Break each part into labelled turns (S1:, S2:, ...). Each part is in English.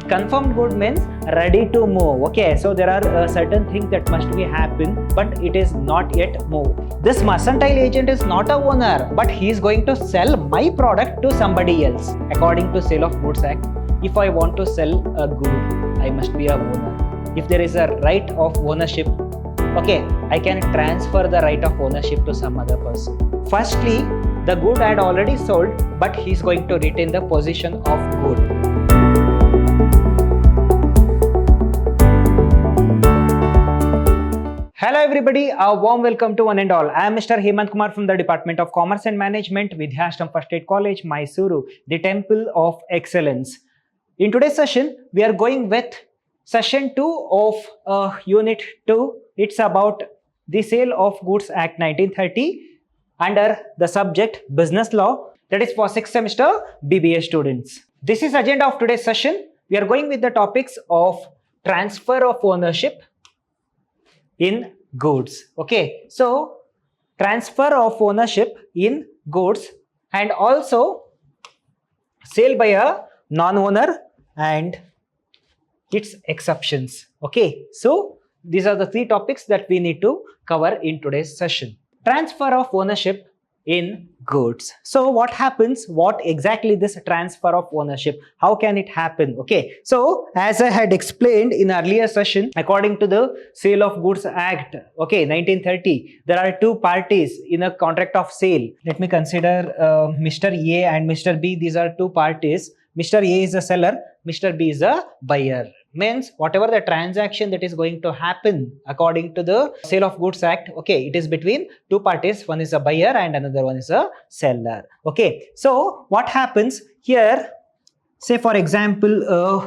S1: Confirmed good means ready to move. Okay, so there are certain things that must be happen, but it is not yet moved. This mercantile agent is not a owner, but he is going to sell my product to somebody else. According to Sale of Goods Act, if I want to sell a good, I must be a owner. If there is a right of ownership, okay, I can transfer the right of ownership to some other person. Firstly, the good had already sold, but he is going to retain the position of good. Hello everybody, a warm welcome to one and all. I am Mr. Hemant Kumar from the Department of Commerce and Management, Vidhyaashram First Aid College, MYSURU, the Temple of Excellence. In today's session, we are going with session 2 of Unit 2. It's about the Sale of Goods Act 1930 under the subject Business Law, that is for 6th semester BBA students. This is agenda of today's session. We are going with the topics of transfer of ownership in goods. Okay, so transfer of ownership in goods and also sale by a non-owner and its exceptions. Okay, so these are the three topics that we need to cover in today's session. Transfer of ownership in goods. So what happens? What exactly this transfer of ownership? How can it happen? Okay, so as I had explained in earlier session, according to the Sale of Goods Act, okay, 1930, there are two parties in a contract of sale. Let me consider Mr. A and Mr. B. These are two parties. Mr. A is a seller, Mr. B is a buyer. Means whatever the transaction that is going to happen according to the Sale of Goods Act, okay, it is between two parties. One is a buyer and another one is a seller. Okay, so what happens here? Say for example,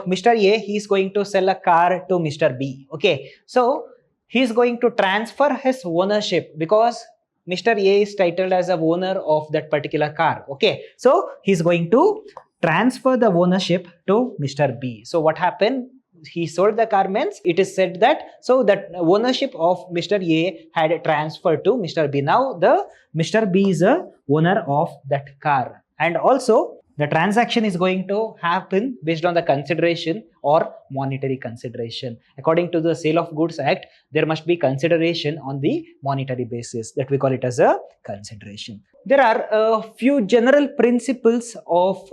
S1: Mr. A, he is going to sell a car to Mr. B. Okay, so he is going to transfer his ownership because Mr. A is titled as a owner of that particular car. Okay, so he is going to transfer the ownership to Mr. B. So what happened? He sold the car means it is said that so that ownership of Mr. A had transferred to Mr. B. Now the Mr. B is a owner of that car, and also the transaction is going to happen based on the consideration or monetary consideration. According to the Sale of Goods Act, there must be consideration on the monetary basis, that we call it as a consideration. There are a few general principles of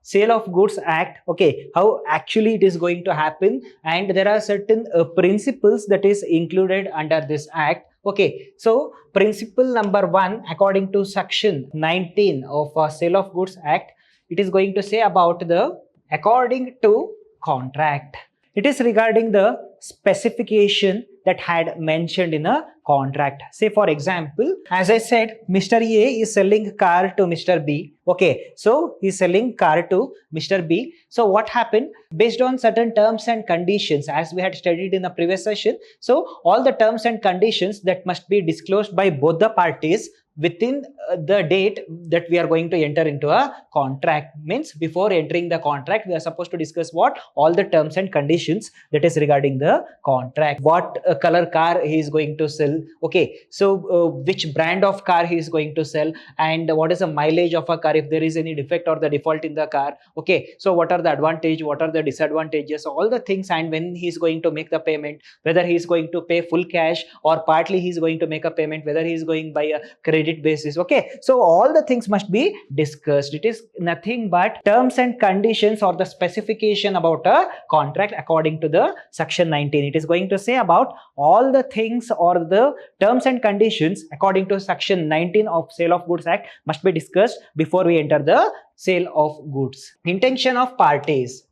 S1: Sale of Goods Act, okay, how actually it is going to happen, and there are certain principles that is included under this act. Okay, so principle number 1, according to section 19 of Sale of Goods Act, it is going to say about the according to contract. It is regarding the specification that had mentioned in a contract. Say for example, as I said, Mr. A is selling car to Mr. B. Okay, so he is selling car to Mr. B. So what happened? Based on certain terms and conditions, as we had studied in the previous session, so all the terms and conditions that must be disclosed by both the parties within the date that we are going to enter into a contract. Means before entering the contract, we are supposed to discuss what all the terms and conditions that is regarding the contract. What color car he is going to sell, okay, so which brand of car he is going to sell, and what is the mileage of a car, if there is any defect or the default in the car. Okay, so what are the advantage, what are the disadvantages, all the things, and when he is going to make the payment, whether he is going to pay full cash or partly he is going to make a payment, whether he is going by a credit basis. Okay, so all the things must be discussed. It is nothing but terms and conditions or the specification about a contract according to the section 19. It is going to say about all the things or the terms and conditions according to section 19 of Sale of Goods Act must be discussed before we enter the sale of goods. Intention of parties,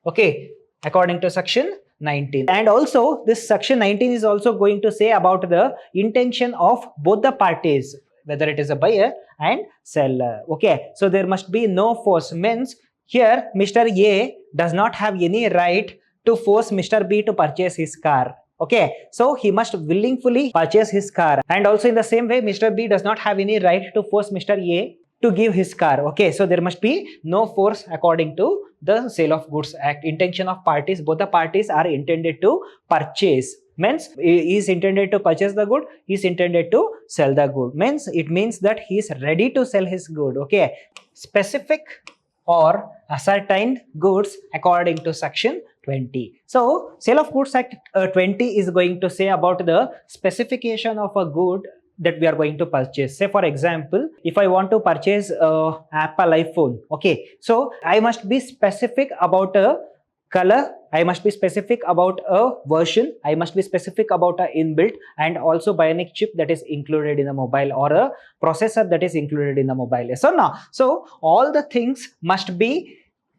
S1: okay, according to section 19. And also this section 19 is also going to say about the intention of both the parties, whether it is a buyer and seller. Okay, so there must be no force. Means here Mr. A does not have any right to force Mr. B to purchase his car. Okay, so he must willingly purchase his car, and also in the same way Mr. B does not have any right to force Mr. A to give his car. Okay, so there must be no force according to the Sale of Goods Act. Intention of parties, both the parties are intended to purchase. Means he is intended to purchase the good, he is intended to sell the good. Means it means that he is ready to sell his good. Okay, specific or ascertained goods according to section 20. So Sale of Goods Act 20 is going to say about the specification of a good that we are going to purchase. Say for example, if I want to purchase Apple iPhone, okay, so I must be specific about a color, I must be specific about a version, I must be specific about a inbuilt and also bionic chip that is included in the mobile or a processor that is included in the mobile. Yes or no? So all the things must be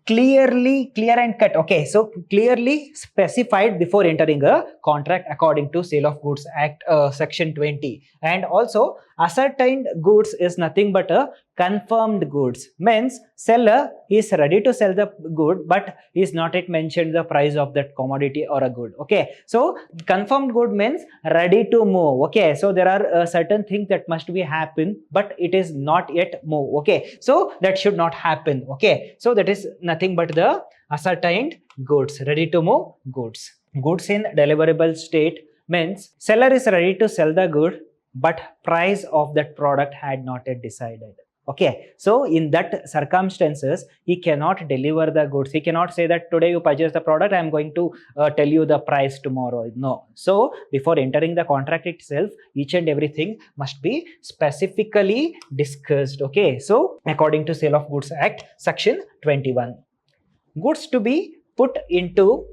S1: clear and cut. Okay, so clearly specified before entering a contract according to Sale of Goods Act section 20. And also ascertained goods is nothing but a confirmed goods, means seller is ready to sell the good but is not yet mentioned the price of that commodity or a good. Okay, so confirmed good means ready to move. Okay, so there are certain things that must be happen but it is not yet move. Okay, so that should not happen. Okay, so that is nothing but the ascertained goods, ready to move goods. Goods in deliverable state means seller is ready to sell the good but price of that product had not yet decided. Okay, so in that circumstances, he cannot deliver the goods. He cannot say that today you purchase the product, I am going to tell you the price tomorrow. No. So before entering the contract itself, each and everything must be specifically discussed. Okay, so according to Sale of Goods Act, section 21. Goods to be put into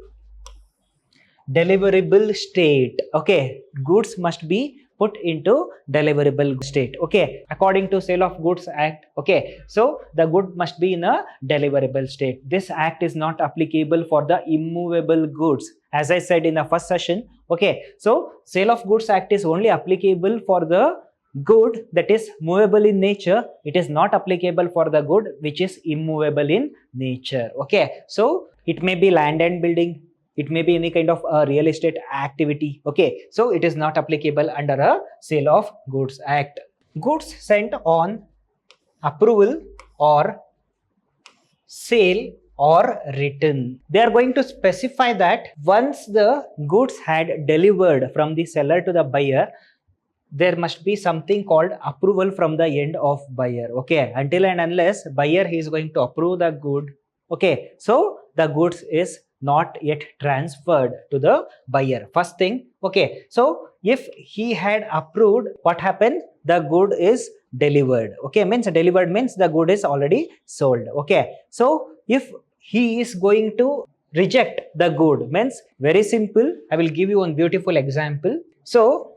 S1: deliverable state. Okay, goods must be put into deliverable state. Okay, according to Sale of Goods Act. Okay, so the good must be in a deliverable state. This act is not applicable for the immovable goods, as I said in the first session. Okay, so Sale of Goods Act is only applicable for the good that is movable in nature. It is not applicable for the good which is immovable in nature. Okay, so it may be land and building, it may be any kind of a real estate activity. Okay, so it is not applicable under a Sale of Goods Act. Goods sent on approval or sale or return. They are going to specify that once the goods had delivered from the seller to the buyer, there must be something called approval from the end of buyer. Okay, until and unless buyer is going to approve the good. Okay, so the goods is not yet transferred to the buyer. First thing. Okay, so if he had approved, what happened? The good is delivered. Okay, means delivered means the good is already sold. Okay, so if he is going to reject the good, means very simple. I will give you one beautiful example. So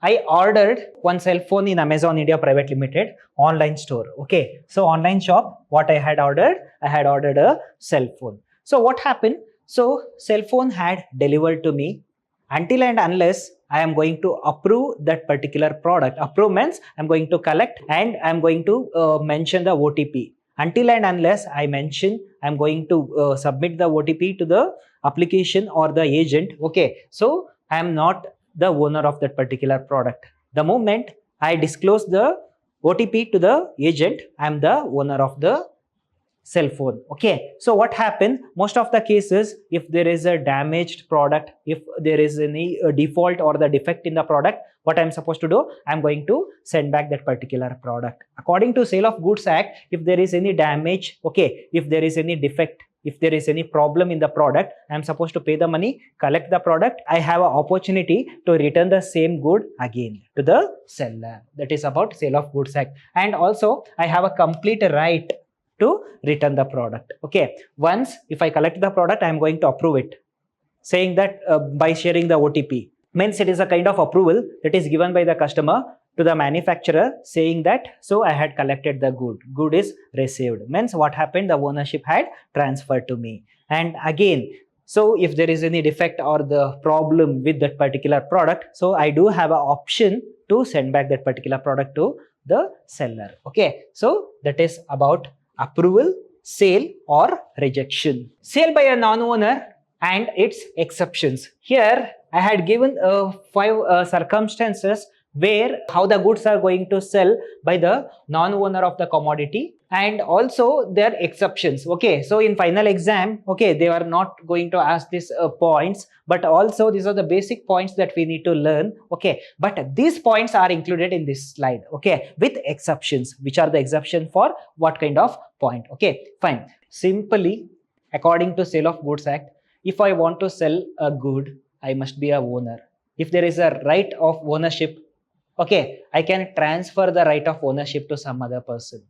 S1: I ordered one cell phone in Amazon India Private Limited online store. Okay, so online shop, what I had ordered a cell phone. So what happened? So cell phone had delivered to me. Until and unless I am going to approve that particular product. Approve means I am going to collect and I am going to mention the OTP. Until and unless I mention, I am going to submit the OTP to the application or the agent. Okay, so I am not the owner of that particular product. The moment I disclose the OTP to the agent, I am the owner of the cell phone. Okay, so what happened? Most of the cases, if there is a damaged product, if there is any default or the defect in the product, what I'm supposed to do? I'm going to send back that particular product. According to Sale of Goods Act, if there is any damage, okay, if there is any defect, if there is any problem in the product, I'm supposed to pay the money, collect the product. I have an opportunity to return the same good again to the seller. That is about Sale of Goods Act. And also, I have a complete right to return the product. Okay, once if I collect the product, I am going to approve it, saying that by sharing the OTP, means it is a kind of approval that is given by the customer to the manufacturer, saying that so I had collected the good is received, means what happened, the ownership had transferred to me. And again, so if there is any defect or the problem with that particular product, so I do have an option to send back that particular product to the seller. Okay, so that is about approval, sale or rejection. Sale by a non-owner and its exceptions. Here I had given 5 circumstances where how the goods are going to sell by the non-owner of the commodity. and also there are exceptions. Okay, so in final exam, okay, they are not going to ask these points, but also these are the basic points that we need to learn. Okay, but these points are included in this slide, okay, with exceptions. Which are the exception for what kind of point? Okay, fine. Simply, according to Sale of Goods Act, if I want to sell a good, I must be a owner. If there is a right of ownership, okay, I can transfer the right of ownership to some other person,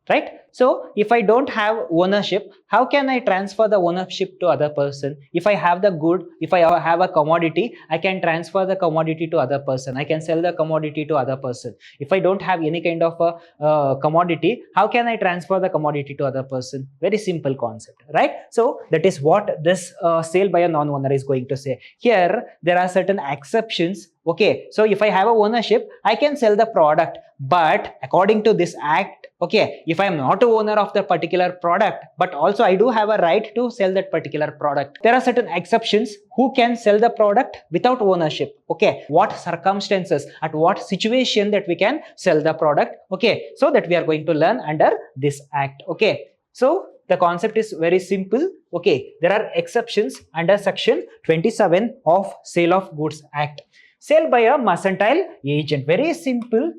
S1: right? So if I don't have ownership, how can I transfer the ownership to other person? If I have the good, if I have a commodity, I can transfer the commodity to other person. I can sell the commodity to other person. If I don't have any kind of a commodity, how can I transfer the commodity to other person? Very simple concept, right? So that is what this sale by a non-owner is going to say. Here there are certain exceptions. Okay, so if I have a ownership, I can sell the product, but according to this act, okay, if I am not a owner of the particular product, but also I do have a right to sell that particular product, there are certain exceptions who can sell the product without ownership. Okay, what circumstances, at what situation that we can sell the product? Okay, so that we are going to learn under this act. Okay, so the concept is very simple. Okay, there are exceptions under section 27 of Sale of Goods Act. Sale by a mercantile agent, very simple.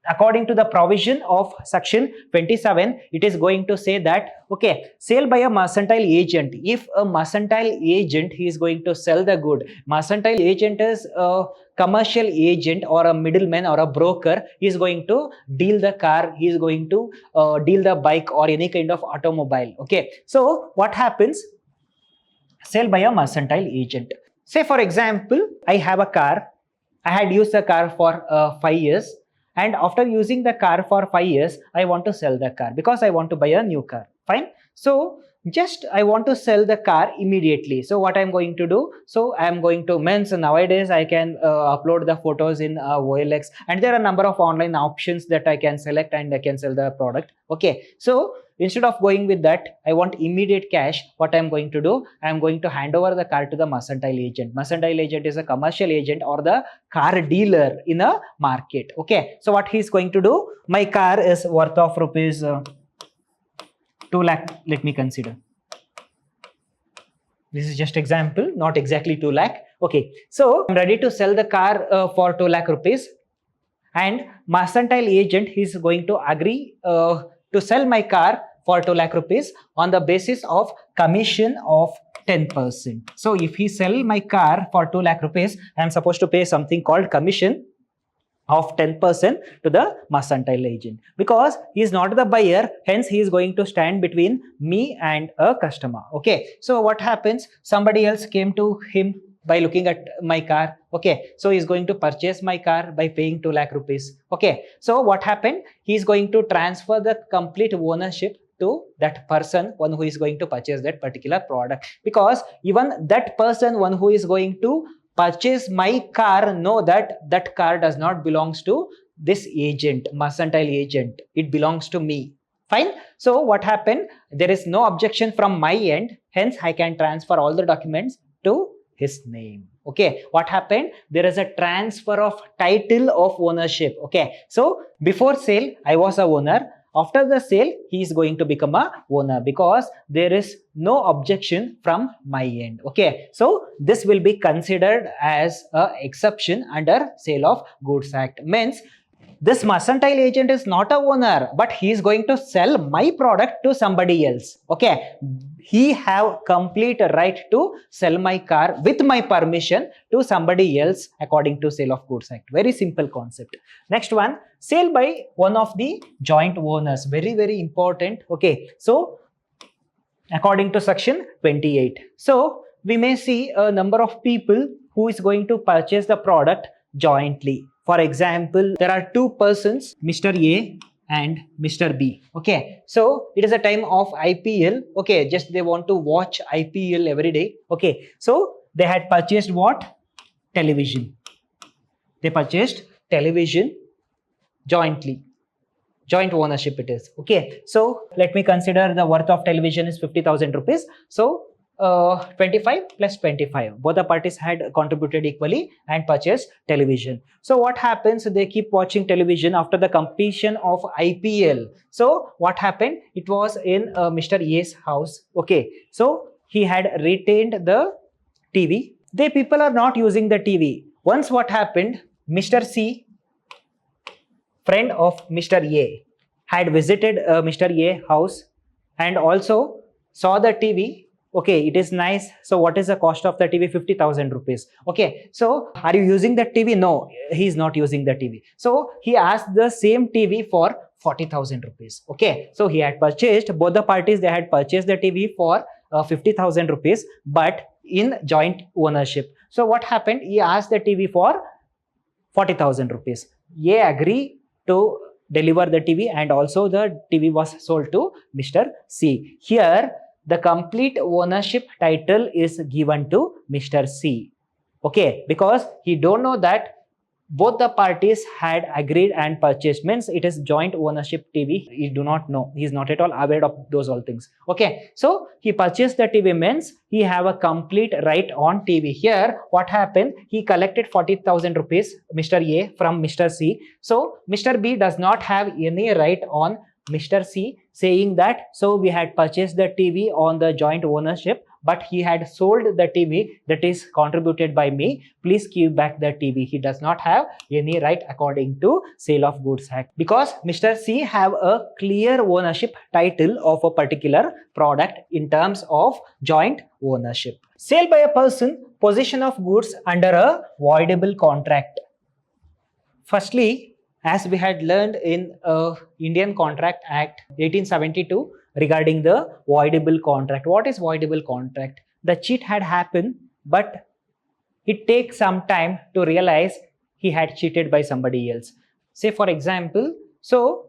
S1: According to the provision of section 27, it is going to say that, okay, sale by a mercantile agent. If a mercantile agent, he is going to sell the good. Mercantile agent is a commercial agent or a middleman or a broker. He is going to deal the car, he is going to deal the bike or any kind of automobile. Okay, so what happens? Sale by a mercantile agent. Say for example, I have a car. I had used the car for 5 years, and after using the car for 5 years, I want to sell the car because I want to buy a new car. Fine. So just I want to sell the car immediately. So what I'm going to do? So I'm going to nowadays I can upload the photos in OLX, and there are a number of online options that I can select and I can sell the product. Okay. So instead of going with that, I want immediate cash. What I'm going to do? I'm going to hand over the car to the mercantile agent. Mercantile agent is a commercial agent or the car dealer in a market. Okay. So what he's going to do? My car is worth of rupees 2 lakh. Let me consider. This is just example, not exactly 2 lakh. Okay. So I'm ready to sell the car for 2 lakh rupees, and mercantile agent is going to agree to sell my car for 2 lakh rupees on the basis of commission of 10%. So if he sell my car for 2 lakh rupees, I am supposed to pay something called commission of 10% to the mercantile agent, because he is not the buyer, hence he is going to stand between me and a customer. Okay, so what happens? Somebody else came to him by looking at my car. Okay, so he's going to purchase my car by paying 2 lakh rupees. Okay, so what happened? He's going to transfer the complete ownership to that person, one who is going to purchase that particular product, because even that person, one who is going to purchase my car, know that that car does not belongs to this agent, mercantile agent. It belongs to me. Fine. So what happened? There is no objection from my end, hence I can transfer all the documents to his name. Okay, what happened? There is a transfer of title of ownership. Okay, so before sale I was a owner. After the sale, he is going to become a owner because there is no objection from my end. Okay, so this will be considered as an exception under Sale of Goods Act. Means this mercantile agent is not a owner, but he is going to sell my product to somebody else. Okay, he have complete right to sell my car with my permission to somebody else according to Sale of Goods Act. Very simple concept. Next one, sale by one of the joint owners. Very, very important. Okay, so according to section 28. So we may see a number of people who is going to purchase the product jointly. For example, there are two persons, Mr. A and Mr. B. Okay, so it is a time of IPL. Okay, just they want to watch IPL every day. Okay, so they had purchased what? Television. They purchased television jointly. Joint ownership it is. Okay, so let me consider the worth of television is 50,000 rupees. So 25 plus 25. Both the parties had contributed equally and purchased television. So what happens? They keep watching television after the completion of IPL. So what happened? It was in Mr. A's house. Okay. So he had retained the TV. They people are not using the TV. Once what happened? Mr. C, friend of Mr. A, had visited Mr. A house and also saw the TV. Okay, it is nice. So what is the cost of the TV? 50,000 rupees. Okay, so are you using the TV? No, he is not using the TV. So he asked the same TV for 40,000 rupees. Okay, so he had purchased, both the parties, they had purchased the TV for 50,000 rupees, but in joint ownership. So what happened? He asked the TV for 40,000 rupees. A agreed to deliver the TV and also the TV was sold to Mr. C. Here, the complete ownership title is given to Mr. C. Okay, because he don't know that both the parties had agreed and purchased, means it is joint ownership TV. He do not know. He is not at all aware of those all things. Okay, so he purchased the TV, means he have a complete right on TV. Here, what happened? He collected 40,000 rupees, Mr. A, from Mr. C. So Mr. B does not have any right on Mr. C, saying that, so we had purchased the TV on the joint ownership, but he had sold the TV that is contributed by me. Please give back the TV. He does not have any right according to Sale of Goods Act, because Mr. C have a clear ownership title of a particular product in terms of joint ownership. Sale by a person, possession of goods under a voidable contract. Firstly, as we had learned in Indian Contract Act 1872 regarding the voidable contract. What is voidable contract? The cheat had happened, but it takes some time to realize he had cheated by somebody else. Say for example, so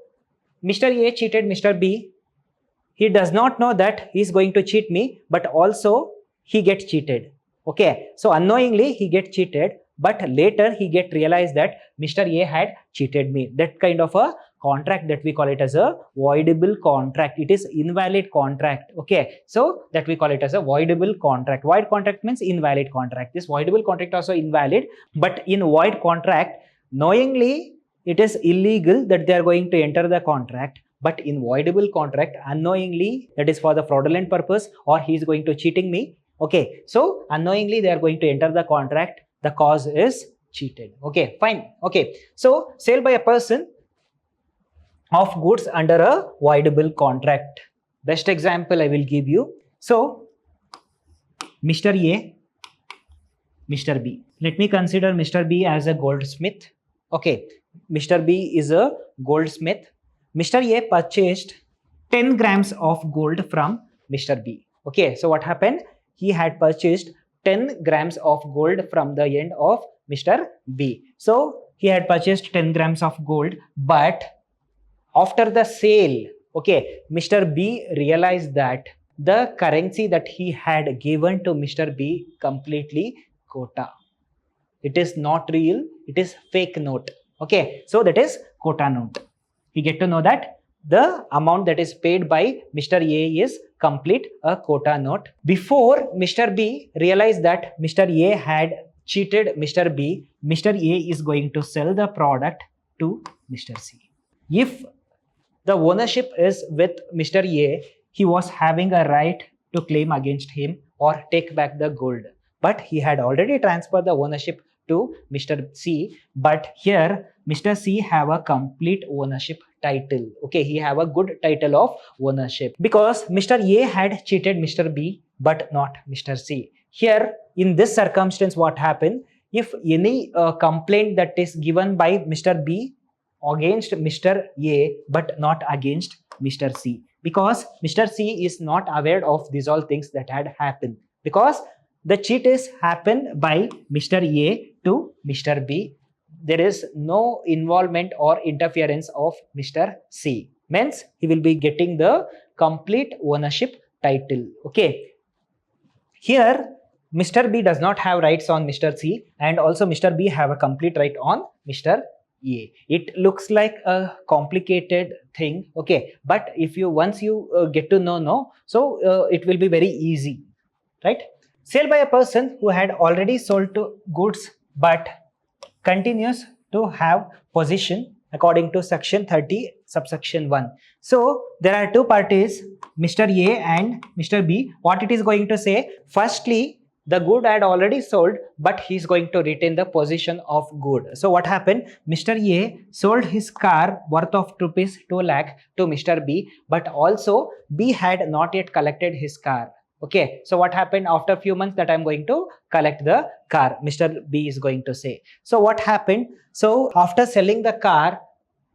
S1: Mr. A cheated Mr. B. He does not know that he is going to cheat me, but also he gets cheated. Okay, so unknowingly he gets cheated, but later he get realized that Mr. A had cheated me. That kind of a contract that we call it as a voidable contract. It is invalid contract. Okay, so that we call it as a voidable contract. Void contract means invalid contract. This voidable contract also invalid, but in void contract, knowingly it is illegal that they are going to enter the contract. But in voidable contract, unknowingly, that is for the fraudulent purpose, or he is going to cheating me. Okay, so unknowingly they are going to enter the contract. The cause is cheated. Okay, fine. Okay, so sale by a person of goods under a voidable contract. Best example I will give you. So, Mr. A, Mr. B. Let me consider Mr. B as a goldsmith. Okay, Mr. B is a goldsmith. Mr. A purchased 10 grams of gold from Mr. B. Okay, so what happened? He had purchased 10 grams of gold from the end of Mr. B. So he had purchased 10 grams of gold, but after the sale, okay, Mr. B realized that the currency that he had given to Mr. B completely quota. It is not real, it is fake note. Okay, so that is quota note. You get to know that the amount that is paid by Mr. A is complete a quota note. Before Mr. B realized that Mr. A had cheated Mr. B, Mr. A is going to sell the product to Mr. C. If the ownership is with Mr. A, he was having a right to claim against him or take back the gold. But he had already transferred the ownership to Mr. C. But here Mr. C have a complete ownership title. Okay, he have a good title of ownership because Mr. A had cheated Mr. B but not Mr. C. Here in this circumstance, what happened? If any complaint that is given by Mr. B against Mr. A but not against Mr. C, because Mr. C is not aware of these all things that had happened, because the cheat is happened by Mr. A to Mr. B. There is no involvement or interference of Mr. C. Means he will be getting the complete ownership title. Okay. Here Mr. B does not have rights on Mr. C, and also Mr. B have a complete right on Mr. A. It looks like a complicated thing. Okay. But if you once you get to know, so it will be very easy. right? Sale by a person who had already sold to goods but continues to have possession according to section 30 subsection 1. So there are two parties, Mr. A and Mr. B. What it is going to say, firstly, the good had already sold, but he is going to retain the possession of good. So what happened? Mr. A sold his car worth of rupees 2 lakh to Mr. B, but also B had not yet collected his car. Okay, so what happened? After a few months that I'm going to collect the car, Mr. B is going to say. So what happened? So after selling the car,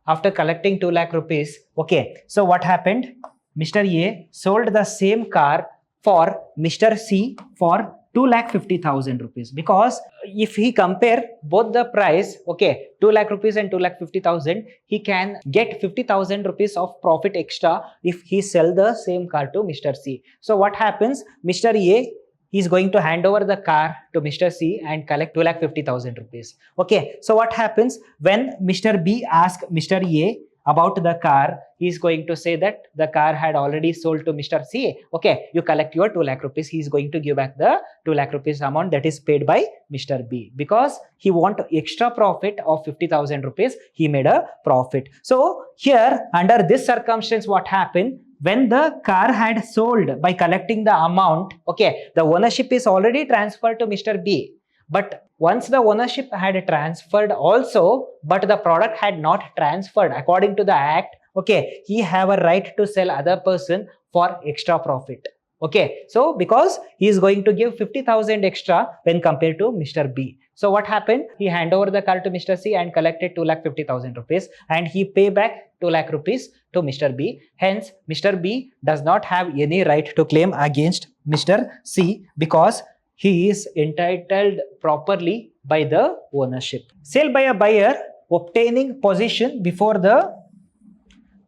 S1: after collecting 2 lakh rupees, okay, so what happened? Mr. A sold the same car for Mr. C for 2,50,000 rupees, because if he compare both the price, okay, 2 lakh rupees and 2,50,000, he can get 50,000 rupees of profit extra if he sell the same car to Mr. C. So what happens? Mr. A is going to hand over the car to Mr. C and collect 2,50,000 rupees. Okay, so what happens when Mr. B asks Mr. A about the car, he is going to say that the car had already sold to Mr. C. Okay, you collect your 2 lakh rupees. He is going to give back the 2 lakh rupees amount that is paid by Mr. B, because he want extra profit of 50,000 rupees. He made a profit. So here, under this circumstance, what happened? When the car had sold by collecting the amount, okay, the ownership is already transferred to Mr. B. But once the ownership had transferred also, but the product had not transferred according to the act, okay, he have a right to sell other person for extra profit. Okay, so because he is going to give 50,000 extra when compared to Mr. B. So what happened? He hand over the car to Mr. C and collected 2,50,000 rupees, and he pay back 2 lakh rupees to Mr. B. Hence, Mr. B does not have any right to claim against Mr. C, because he is entitled properly by the ownership. Sale by a buyer obtaining possession before the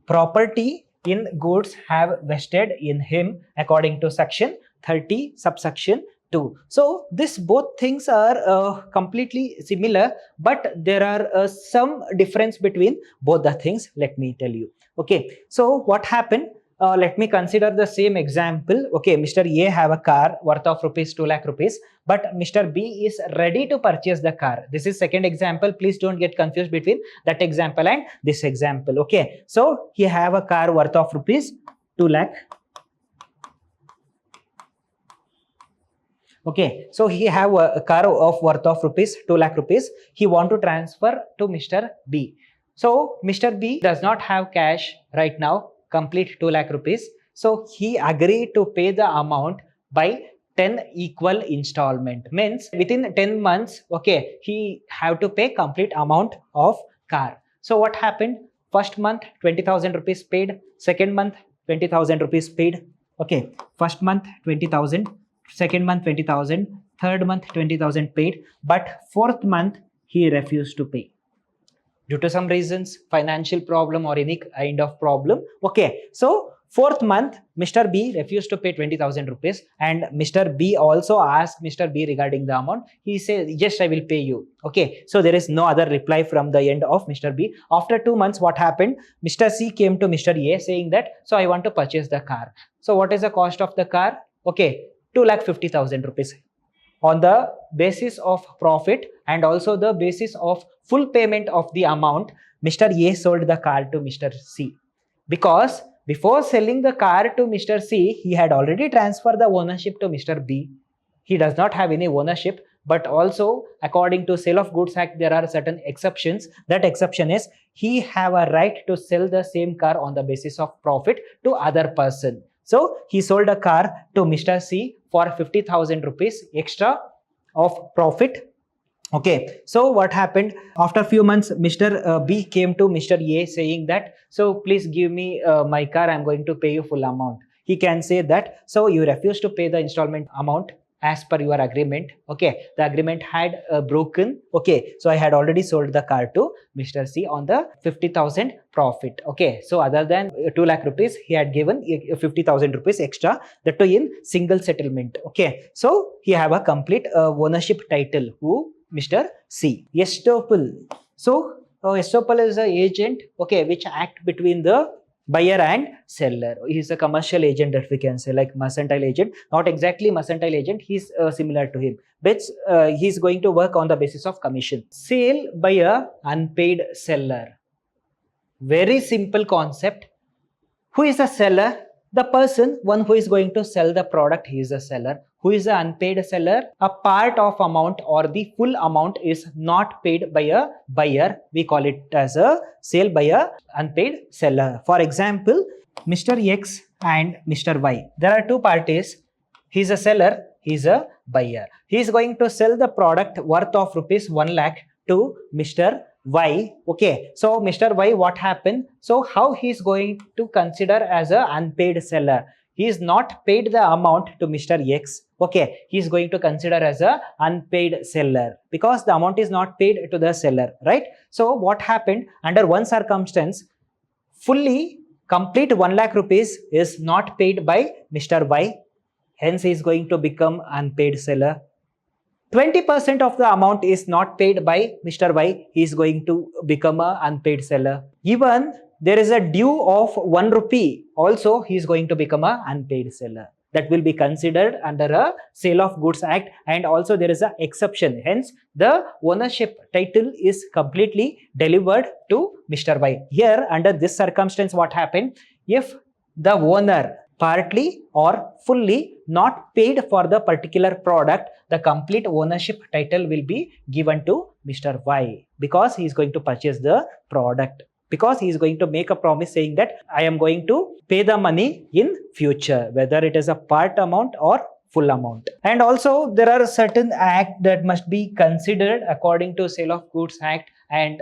S1: property in goods have vested in him according to section 30 subsection 2. So this both things are completely similar, but there are some difference between both the things. Let me tell you. Okay, so what happened? Let me consider the same example. Okay, Mr. A have a car worth of rupees 2 lakh rupees, but Mr. B is ready to purchase the car. This is second example. Please don't get confused between that example and this example. Okay, so he have a car worth of rupees 2 lakh. Okay, so he have a car of worth of rupees 2 lakh rupees. He want to transfer to Mr. B. So Mr. B does not have cash right now, complete 2 lakh rupees. So he agreed to pay the amount by 10 equal installment. Means within 10 months, okay, he have to pay complete amount of car. So what happened? First month 20,000 rupees paid, second month 20,000 rupees paid. Okay, first month 20,000, second month 20,000, third month 20,000 paid, but fourth month he refused to pay due to some reasons, financial problem or any kind of problem. Okay, so fourth month Mr. B refused to pay 20,000 rupees, and Mr. B also asked Mr. B regarding the amount. He said, yes, I will pay you. Okay, so there is no other reply from the end of Mr. B. After 2 months, what happened? Mr. C came to Mr. A saying that, so I want to purchase the car. So what is the cost of the car? Okay, 2,50,000 rupees. On the basis of profit and also the basis of full payment of the amount, Mr. A sold the car to Mr. C. Because before selling the car to Mr. C, he had already transferred the ownership to Mr. B. He does not have any ownership, but also according to Sale of Goods Act, there are certain exceptions. That exception is he have a right to sell the same car on the basis of profit to other person. So he sold a car to Mr. C for 50,000 rupees extra of profit. Okay, so what happened? After a few months, Mr. B came to Mr. A saying that, so please give me my car, I'm going to pay you full amount. He can say that, so you refuse to pay the installment amount as per your agreement. Okay, the agreement had broken. Okay, so I had already sold the car to Mr. C on the 50,000 profit. Okay, so other than 2 lakh rupees, he had given 50,000 rupees extra, that too in single settlement. Okay, so he have a complete ownership title. Who? Mr. C. Estoppel. So estoppel is a agent, okay, which act between the buyer and seller. He's a commercial agent that we can say, like mercantile agent, not exactly mercantile agent, he's similar to him, but he's going to work on the basis of commission. Sale by a unpaid seller. Very simple concept. Who is the seller? The person, one who is going to sell the product, he is a seller. Who is the unpaid seller? A part of amount or the full amount is not paid by a buyer. We call it as a sale by a unpaid seller. For example, Mr. X and Mr. Y. There are two parties. He is a seller, he is a buyer. He is going to sell the product worth of rupees 1 lakh to Mr. Y. Okay, so Mr. Y, what happened? So how he is going to consider as a unpaid seller? He is not paid the amount to Mr. X. Okay, he is going to consider as a unpaid seller because the amount is not paid to the seller, right? So what happened? Under one circumstance, fully complete 1 lakh rupees is not paid by Mr. Y. Hence, he is going to become unpaid seller. 20% of the amount is not paid by Mr. Y, he is going to become an unpaid seller. Even there is a due of 1 rupee, also he is going to become an unpaid seller. That will be considered under a Sale of Goods Act, and also there is an exception. Hence, the ownership title is completely delivered to Mr. Y. Here, under this circumstance, what happened? If the owner partly or fully not paid for the particular product, the complete ownership title will be given to Mr. Y because he is going to purchase the product, because he is going to make a promise saying that I am going to pay the money in future, whether it is a part amount or full amount. And also there are certain acts that must be considered according to Sale of Goods Act, and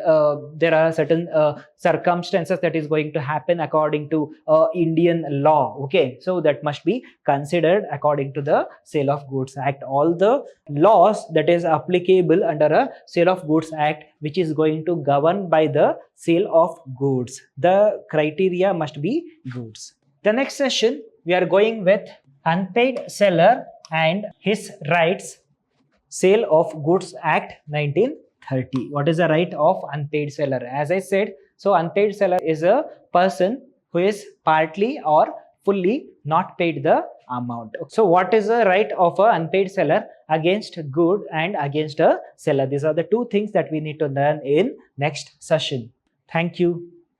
S1: there are certain circumstances that is going to happen according to Indian law. Okay, so that must be considered according to the Sale of Goods Act. All the laws that is applicable under a Sale of Goods Act, which is going to govern by the sale of goods. The criteria must be goods. The next session we are going with unpaid seller and his rights, Sale of Goods Act 1930. What is the right of unpaid seller? As I said, so unpaid seller is a person who is partly or fully not paid the amount. So what is the right of an unpaid seller against good and against a seller? These are the two things that we need to learn in next session. Thank you.